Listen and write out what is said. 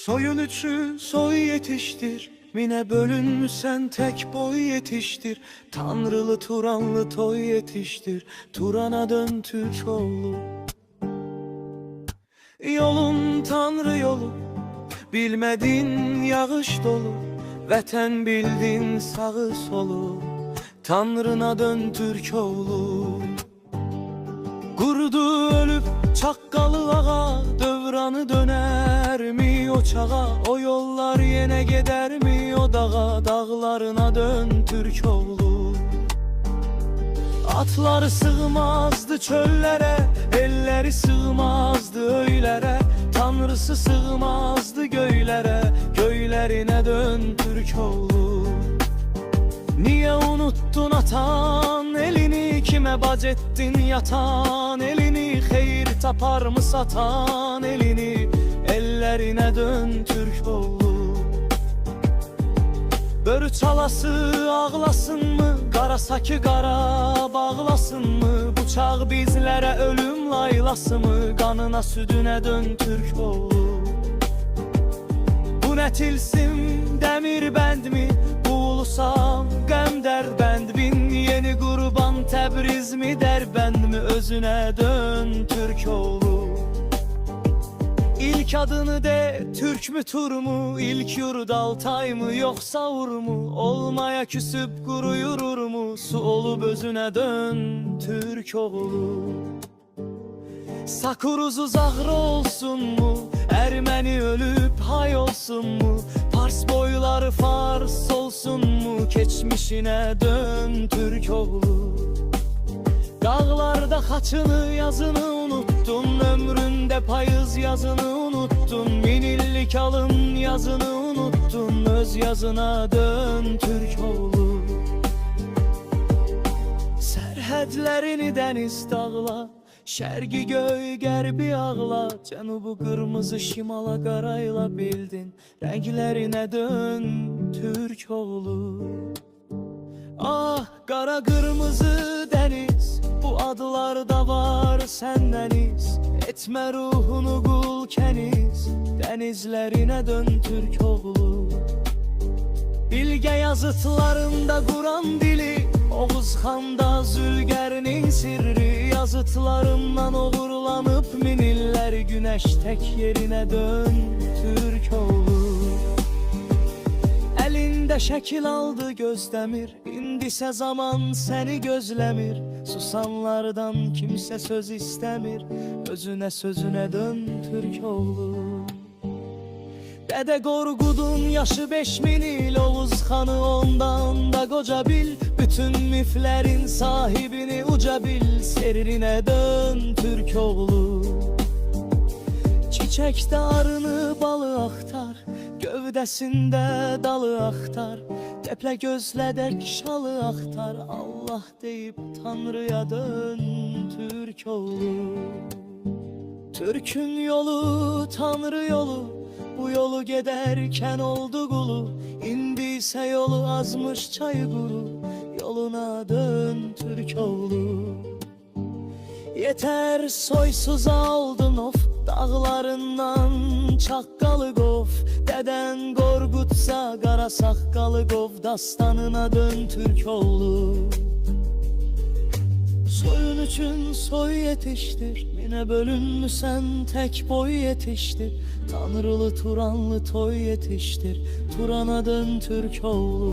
Soyun üçü soy yetiştir, mine bölünmüşsen tek boy yetiştir. Tanrılı Turanlı toy yetiştir, Turan'a dön Türkoğlu. Yolun Tanrı yolu, bilmedin yağış dolu. Vətən bildin sağı solu, Tanrına dön Türkoğlu. Qurdu ölüb çaqqalı ağa, dövranı döner mi o çağa? O yollar yenə gedər mi o dağa? Dağlarına dön Türkoğlu. Atları sığmazdı çöllere, elleri sığmazdı öylərə. Tanrısı sığmazdı göylərə, göylərine dön Türkoğlu. Niye unuttun atan elini, kime bac ettin yatan elini? Xeyir tapar mı satan elini, ellerine dön Türkoğlu. Börü çalası ağlasın mı, qarasakı qara bağlasın mı? Bıçaq bizlərə ölüm laylası mı, qanına südüne dön Türkoğlu. Bu ne tilsim demir bend mi, buğulusam qəm dərbənd bin? Yeni qurban Təbriz mi Dərbənd mi, özüne dön Türkoğlu. İlk adını de Türk mü Tur mu, ilk yurd Altay mı yoksa Ur mu? Olmaya küsüp kuruyurur mu, su olup özüne dön Türkoğlu. Sakuruz uzaqrı olsun mu, Ermeni ölüp hay olsun mu? Pars boyları Fars olsun mu, keçmişine dön Türkoğlu. Dağlarda xaçını yazını unuttun, ömründe payız yazını unuttun. Minillik alın yazını unuttun, öz yazına dön Türkoğlu. Sərhədlərini dəniz dağla, şərqi göy qərbi ağla. Cənubu qırmızı şimala qarayla bildin, rənglərinə dön Türkoğlu. Ah qara qırmızı dəniz, bu adlarda var səndəniz. Etmə ruhunu qul kəniz, dənizlərinə dön Türkoğlu. Bilgə yazıtlarında Quran dili, Oğuz xanda Zülqərnin sirri. Yazıtlarından uğurlanıb minillər, günəş tək yerinə dön Türkoğlu. Əlində şəkil aldı gözdəmir, indisə zaman səni gözləmir. Susanlardan kimsə söz istəmir, özünə sözünə dön Türkoğlu. Dədə Qorqudun yaşı 5000 il, Oğuz xanı ondan da qoca bil. Bütün miflərin sahibini uca bil, serinə dön Türkoğlu. Çiçəkdə arını balı axtar, gövdəsində dalı axtar. Dəplə gözlədək şalı axtar, Allah deyib Tanrıya dön Türkoğlu. Türkün yolu Tanrı yolu, bu yolu gedərkən oldu qulu. İndi isə yolu azmış çayı quru, yoluna dön Türkoğlu. Yeter soysuza oldun of, dağlarından çaqqalı qov. Dədən Qorqudsa qara saqqalı qov, dastanına dön Türkoğlu. Soyun üçün soy yetiştir, mine bölünmüsən tek boy yetiştir. Tanrılı Turanlı toy yetiştir, Turan'a dön Türkoğlu.